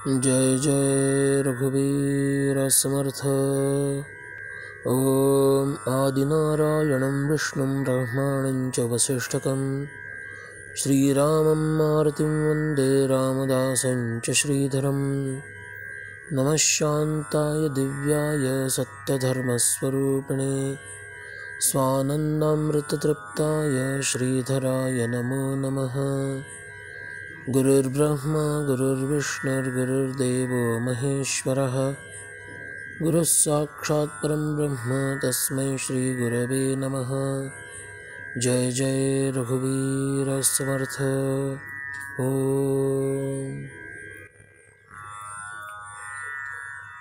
जय जय रघुवीर समर्थ। ओम आदिनारायणं विष्णुं ब्रह्माणं च वसिष्ठकं श्रीरामं मारुतिं वन्दे रामदासं च श्रीधरं। नमः शान्ताय दिव्याय सत्यधर्मस्वरूपिणे स्वानन्दामृततृप्ताय श्रीधराय नमो नमः। गुरुर्ब्रह्मा गुरुर्विष्णुर्गुरुर्देवो महेश्वरः गुरुः साक्षात् परं ब्रह्म तस्मै श्रीगुरवे नमः। जय जय रघुवीर समर्थ। ओम।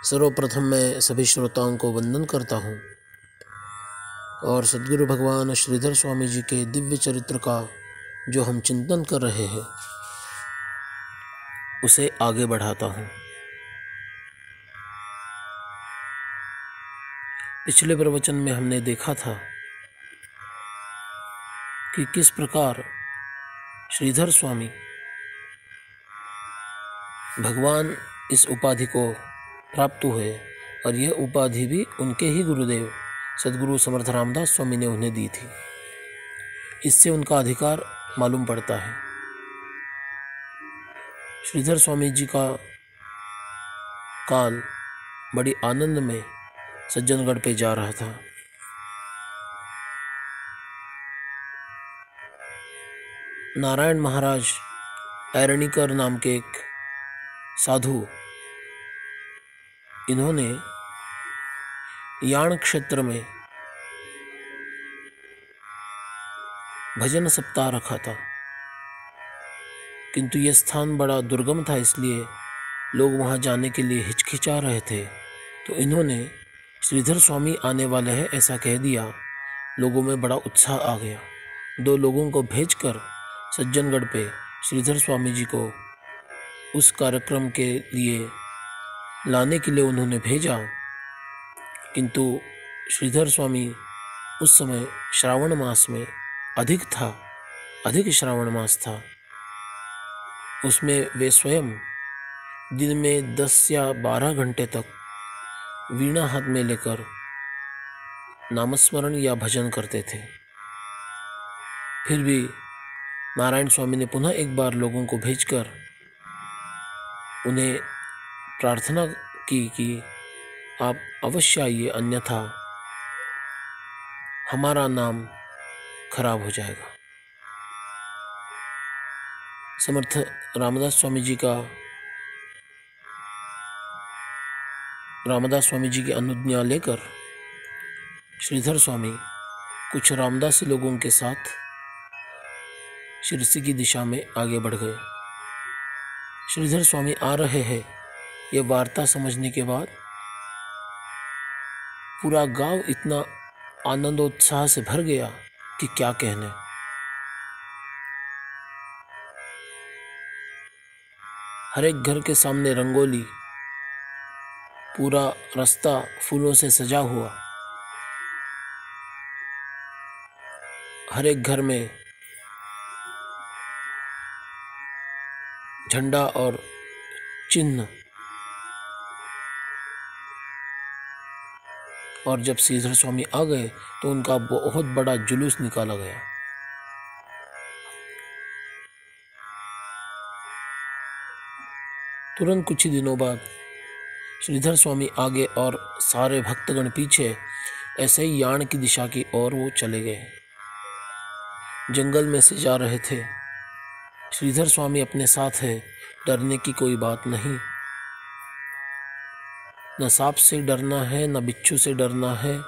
सर्वप्रथम मैं सभी श्रोताओं को वंदन करता हूँ और सद्गुरु भगवान श्रीधर स्वामी जी के दिव्य चरित्र का जो हम चिंतन कर रहे हैं उसे आगे बढ़ाता हूँ। पिछले प्रवचन में हमने देखा था कि किस प्रकार श्रीधर स्वामी भगवान इस उपाधि को प्राप्त हुए और यह उपाधि भी उनके ही गुरुदेव सद्गुरु समर्थ रामदास स्वामी ने उन्हें दी थी। इससे उनका अधिकार मालूम पड़ता है। श्रीधर स्वामी जी का काल बड़ी आनंद में सज्जनगढ़ पे जा रहा था। नारायण महाराज ऐरणीकर नाम के एक साधु, इन्होंने याण क्षेत्र में भजन सप्ताह रखा था, किंतु यह स्थान बड़ा दुर्गम था, इसलिए लोग वहां जाने के लिए हिचकिचा रहे थे। तो इन्होंने श्रीधर स्वामी आने वाले हैं ऐसा कह दिया। लोगों में बड़ा उत्साह आ गया। 2 लोगों को भेजकर सज्जनगढ़ पे श्रीधर स्वामी जी को उस कार्यक्रम के लिए लाने के लिए उन्होंने भेजा, किंतु श्रीधर स्वामी उस समय श्रावण मास में अधिक श्रावण मास था। उसमें वे स्वयं दिन में 10 या 12 घंटे तक वीणा हाथ में लेकर नामस्मरण या भजन करते थे। फिर भी नारायण स्वामी ने पुनः एक बार लोगों को भेजकर उन्हें प्रार्थना की कि आप अवश्य आइए, अन्यथा हमारा नाम खराब हो जाएगा। समर्थ रामदास स्वामी जी की अनुज्ञा लेकर श्रीधर स्वामी कुछ रामदासी लोगों के साथ शिरसी की दिशा में आगे बढ़ गए। श्रीधर स्वामी आ रहे हैं ये वार्ता समझने के बाद पूरा गांव इतना आनंदोत्साह से भर गया कि क्या कहने। हर एक घर के सामने रंगोली, पूरा रास्ता फूलों से सजा हुआ। हर एक घर में झंडा और चिन्ह। और जब श्रीधर स्वामी आ गए तो उनका बहुत बड़ा जुलूस निकाला गया। तुरंत कुछ ही दिनों बाद श्रीधर स्वामी आगे और सारे भक्तगण पीछे, ऐसे ही याण की दिशा की ओर वो चले गए। जंगल में से जा रहे थे। श्रीधर स्वामी अपने साथ है, डरने की कोई बात नहीं। न सांप से डरना है, न बिच्छू से डरना है,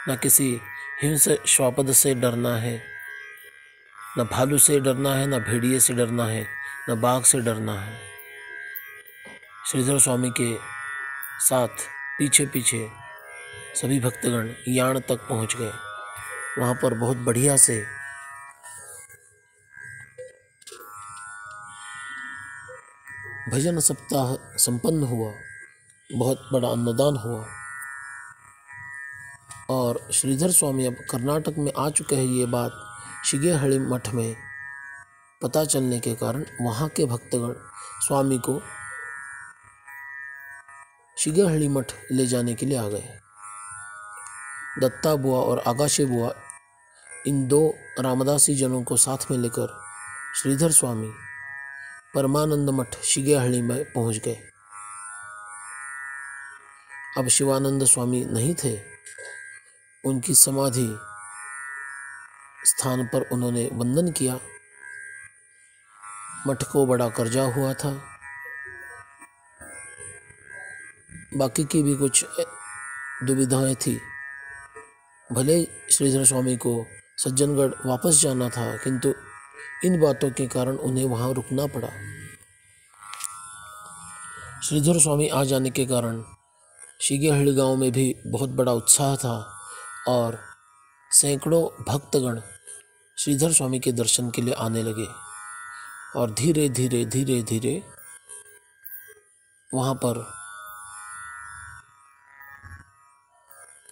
न किसी हिंस श्वापद से डरना है, न भालू से डरना है, न भेड़िए से डरना है, न बाघ से डरना है। श्रीधर स्वामी के साथ पीछे पीछे सभी भक्तगण याण तक पहुंच गए। वहां पर बहुत बढ़िया से भजन सप्ताह संपन्न हुआ, बहुत बड़ा अन्नदान हुआ। और श्रीधर स्वामी अब कर्नाटक में आ चुके हैं, ये बात शिगेहळ्ळि मठ में पता चलने के कारण वहाँ के भक्तगण स्वामी को शिगेहळ्ळी मठ ले जाने के लिए आ गए। दत्ता बुआ और आगाशे बुआ इन दो रामदासी जनों को साथ में लेकर श्रीधर स्वामी परमानंद मठ शिगेहळ्ळी में पहुंच गए। अब शिवानंद स्वामी नहीं थे। उनकी समाधि स्थान पर उन्होंने वंदन किया। मठ को बड़ा कर्जा हुआ था। बाकी की भी कुछ दुविधाएं थी। भले श्रीधर स्वामी को सज्जनगढ़ वापस जाना था, किंतु इन बातों के कारण उन्हें वहां रुकना पड़ा। श्रीधर स्वामी आ जाने के कारण शिगेहळ्ळी गांव में भी बहुत बड़ा उत्साह था और सैकड़ों भक्तगण श्रीधर स्वामी के दर्शन के लिए आने लगे और धीरे धीरे धीरे धीरे वहाँ पर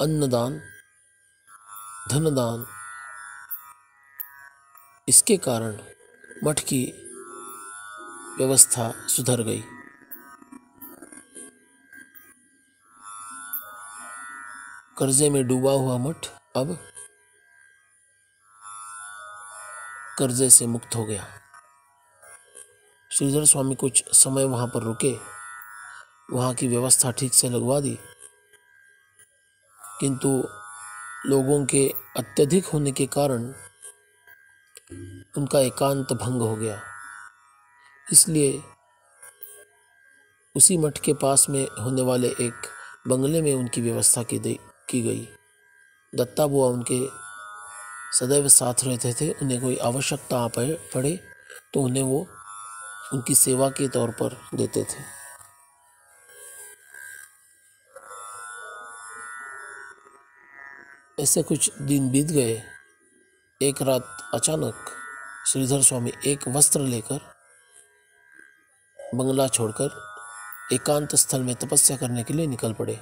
अन्नदान, धनदान, इसके कारण मठ की व्यवस्था सुधर गई। कर्जे में डूबा हुआ मठ अब कर्जे से मुक्त हो गया। श्रीधर स्वामी कुछ समय वहाँ पर रुके, वहाँ की व्यवस्था ठीक से लगवा दी, किंतु लोगों के अत्यधिक होने के कारण उनका एकांत भंग हो गया। इसलिए उसी मठ के पास में होने वाले एक बंगले में उनकी व्यवस्था की गई। दत्ता बुआ उनके सदैव साथ रहते थे। उन्हें कोई आवश्यकता आ पड़े तो उन्हें वो उनकी सेवा के तौर पर देते थे। ऐसे कुछ दिन बीत गए। एक रात अचानक श्रीधर स्वामी एक वस्त्र लेकर बंगला छोड़कर एकांत स्थल में तपस्या करने के लिए निकल पड़े।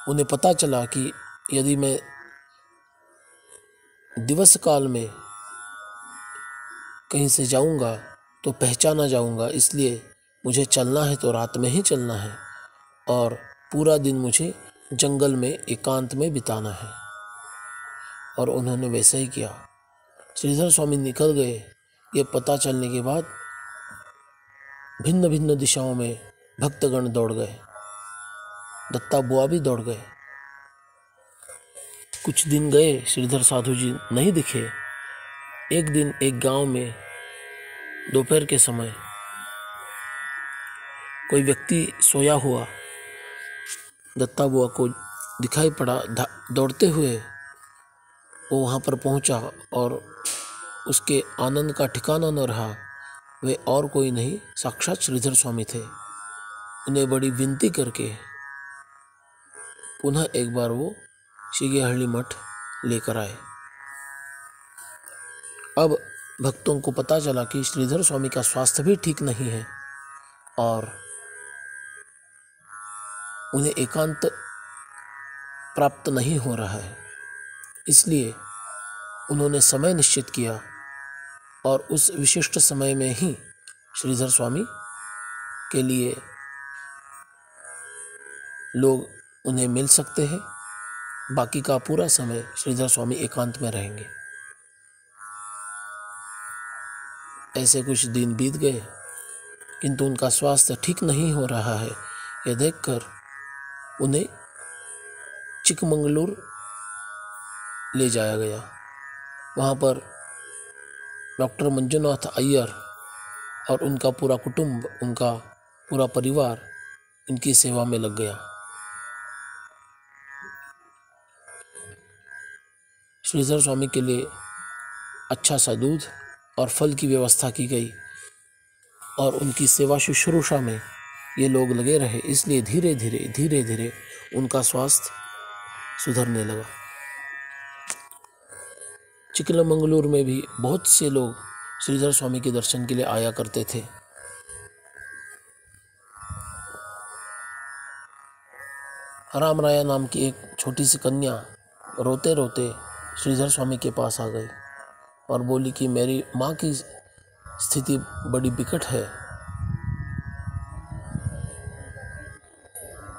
उन्हें पता चला कि यदि मैं दिवस काल में कहीं से जाऊंगा तो पहचाना जाऊंगा, इसलिए मुझे चलना है तो रात में ही चलना है और पूरा दिन मुझे जंगल में एकांत में बिताना है। और उन्होंने वैसा ही किया। श्रीधर स्वामी निकल गए। ये पता चलने के बाद भिन्न भिन्न दिशाओं में भक्तगण दौड़ गए। दत्ता बुआ भी दौड़ गए। कुछ दिन गए, श्रीधर साधु जी नहीं दिखे। एक दिन एक गांव में दोपहर के समय कोई व्यक्ति सोया हुआ दत्ता बुआ को दिखाई पड़ा। दौड़ते हुए वो वहाँ पर पहुँचा और उसके आनंद का ठिकाना न रहा। वे और कोई नहीं, साक्षात श्रीधर स्वामी थे। उन्हें बड़ी विनती करके पुनः एक बार वो शिगेहळ्ळी मठ लेकर आए। अब भक्तों को पता चला कि श्रीधर स्वामी का स्वास्थ्य भी ठीक नहीं है और उन्हें एकांत प्राप्त नहीं हो रहा है। इसलिए उन्होंने समय निश्चित किया और उस विशिष्ट समय में ही श्रीधर स्वामी के लिए लोग उन्हें मिल सकते हैं। बाकी का पूरा समय श्रीधर स्वामी एकांत में रहेंगे। ऐसे कुछ दिन बीत गए, किंतु उनका स्वास्थ्य ठीक नहीं हो रहा है। यह देखकर उन्हें चिकमंगलूर ले जाया गया। वहाँ पर डॉक्टर मंजुनाथ अय्यर और उनका पूरा कुटुंब, उनका पूरा परिवार इनकी सेवा में लग गया। श्रीधर स्वामी के लिए अच्छा सा दूध और फल की व्यवस्था की गई और उनकी सेवा शुश्रूषा में ये लोग लगे रहे। इसलिए धीरे धीरे उनका स्वास्थ्य सुधरने लगा। चिकमंगलूर में भी बहुत से लोग श्रीधर स्वामी के दर्शन के लिए आया करते थे। राम राया नाम की एक छोटी सी कन्या रोते रोते श्रीधर स्वामी के पास आ गई और बोली कि मेरी माँ की स्थिति बड़ी बिकट है,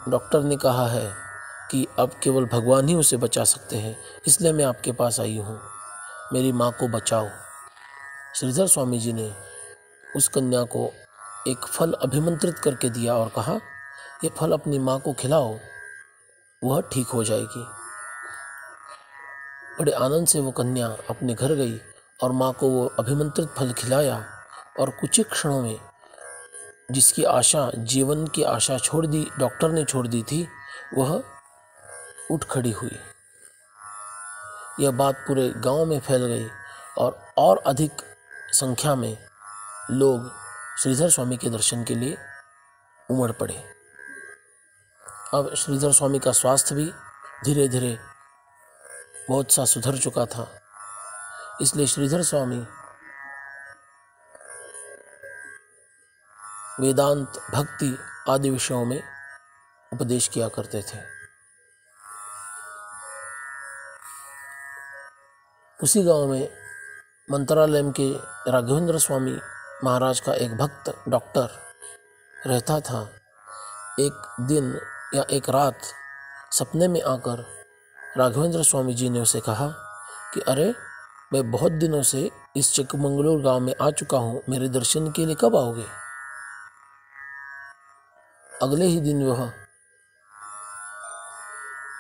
डॉक्टर ने कहा है कि अब केवल भगवान ही उसे बचा सकते हैं, इसलिए मैं आपके पास आई हूँ, मेरी माँ को बचाओ। श्रीधर स्वामी जी ने उस कन्या को एक फल अभिमंत्रित करके दिया और कहा, ये फल अपनी माँ को खिलाओ, वह ठीक हो जाएगी। बड़े आनंद से वो कन्या अपने घर गई और माँ को वो अभिमंत्रित फल खिलाया और कुछ ही क्षणों में जिसकी आशा, जीवन की आशा छोड़ दी, डॉक्टर ने छोड़ दी थी, वह उठ खड़ी हुई। यह बात पूरे गांव में फैल गई और अधिक संख्या में लोग श्रीधर स्वामी के दर्शन के लिए उमड़ पड़े। अब श्रीधर स्वामी का स्वास्थ्य भी धीरे धीरे बहुत सा सुधर चुका था, इसलिए श्रीधर स्वामी वेदांत, भक्ति आदि विषयों में उपदेश किया करते थे। उसी गांव में मंत्रालय के राघवेंद्र स्वामी महाराज का एक भक्त डॉक्टर रहता था। एक दिन या एक रात सपने में आकर राघवेंद्र स्वामी जी ने उसे कहा कि अरे, मैं बहुत दिनों से इस चिकमंगलूर गांव में आ चुका हूँ, मेरे दर्शन के लिए कब आओगे? अगले ही दिन वह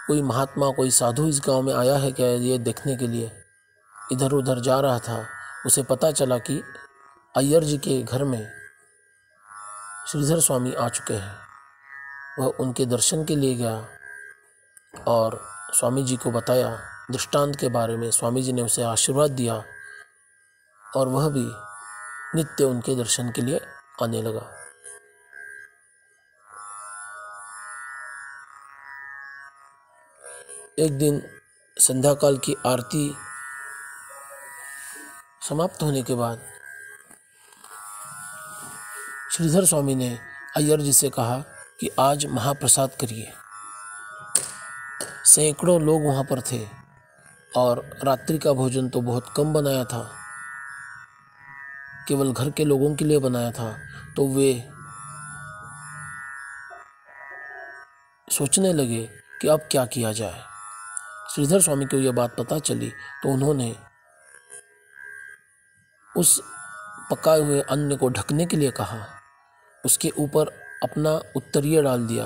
कोई महात्मा, कोई साधु इस गांव में आया है क्या, ये देखने के लिए इधर उधर जा रहा था। उसे पता चला कि अय्यर जी के घर में श्रीधर स्वामी आ चुके हैं। वह उनके दर्शन के लिए गया और स्वामी जी को बताया दृष्टांत के बारे में। स्वामी जी ने उसे आशीर्वाद दिया और वह भी नित्य उनके दर्शन के लिए आने लगा। एक दिन संध्या काल की आरती समाप्त होने के बाद श्रीधर स्वामी ने अय्यर जी से कहा कि आज महाप्रसाद करिए। सैकड़ों लोग वहाँ पर थे और रात्रि का भोजन तो बहुत कम बनाया था, केवल घर के लोगों के लिए बनाया था। तो वे सोचने लगे कि अब क्या किया जाए। श्रीधर स्वामी को यह बात पता चली तो उन्होंने उस पकाए हुए अन्न को ढकने के लिए कहा, उसके ऊपर अपना उत्तरीय डाल दिया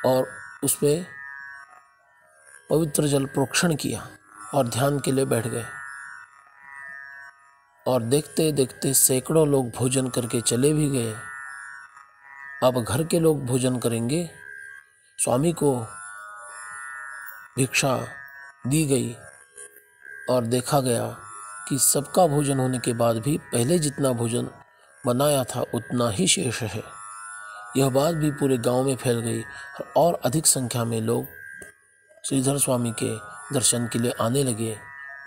और उस पर पवित्र जल प्रोक्षण किया और ध्यान के लिए बैठ गए। और देखते देखते सैकड़ों लोग भोजन करके चले भी गए। अब घर के लोग भोजन करेंगे। स्वामी को भिक्षा दी गई और देखा गया कि सबका भोजन होने के बाद भी पहले जितना भोजन बनाया था उतना ही शेष है। यह बात भी पूरे गांव में फैल गई और अधिक संख्या में लोग श्रीधर स्वामी के दर्शन के लिए आने लगे।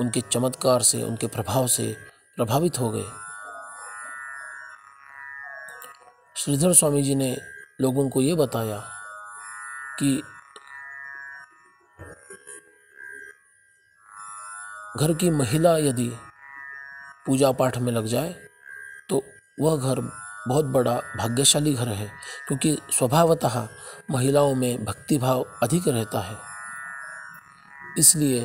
उनके चमत्कार से, उनके प्रभाव से प्रभावित हो गए। श्रीधर स्वामी जी ने लोगों को ये बताया कि घर की महिला यदि पूजा पाठ में लग जाए तो वह घर बहुत बड़ा भाग्यशाली घर है, क्योंकि स्वभावतः महिलाओं में भक्ति भाव अधिक रहता है। इसलिए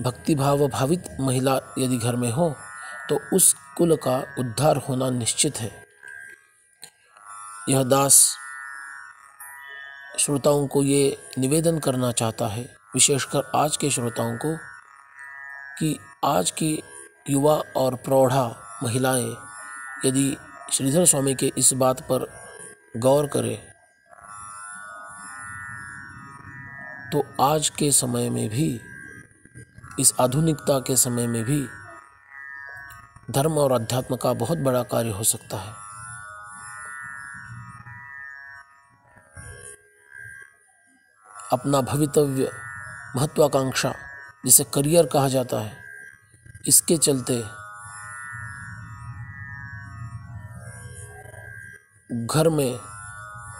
भक्ति भाव भावित महिला यदि घर में हो तो उस कुल का उद्धार होना निश्चित है। यह दास श्रोताओं को ये निवेदन करना चाहता है, विशेषकर आज के श्रोताओं को, कि आज की युवा और प्रौढ़ा महिलाएं यदि श्रीधर स्वामी के इस बात पर गौर करें तो आज के समय में भी, इस आधुनिकता के समय में भी धर्म और अध्यात्म का बहुत बड़ा कार्य हो सकता है। अपना भवितव्य, महत्वाकांक्षा जिसे करियर कहा जाता है, इसके चलते घर में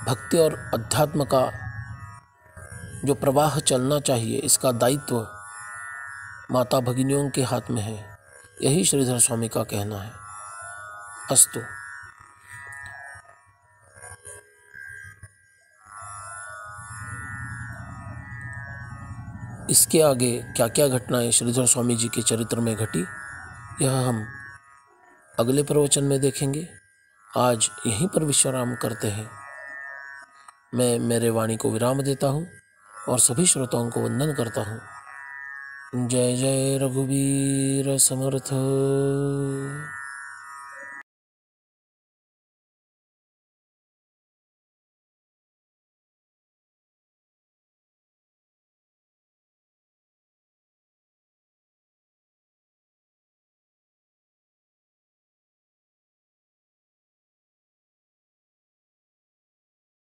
भक्ति और अध्यात्म का जो प्रवाह चलना चाहिए, इसका दायित्व माता भगिनियों के हाथ में है। यही श्रीधर स्वामी का कहना है। अस्तु। इसके आगे क्या क्या घटनाएं श्रीधर स्वामी जी के चरित्र में घटी, यह हम अगले प्रवचन में देखेंगे। आज यहीं पर विश्राम करते हैं। मैं मेरे वाणी को विराम देता हूँ और सभी श्रोताओं को वंदन करता हूँ। जय जय रघुवीर समर्थ।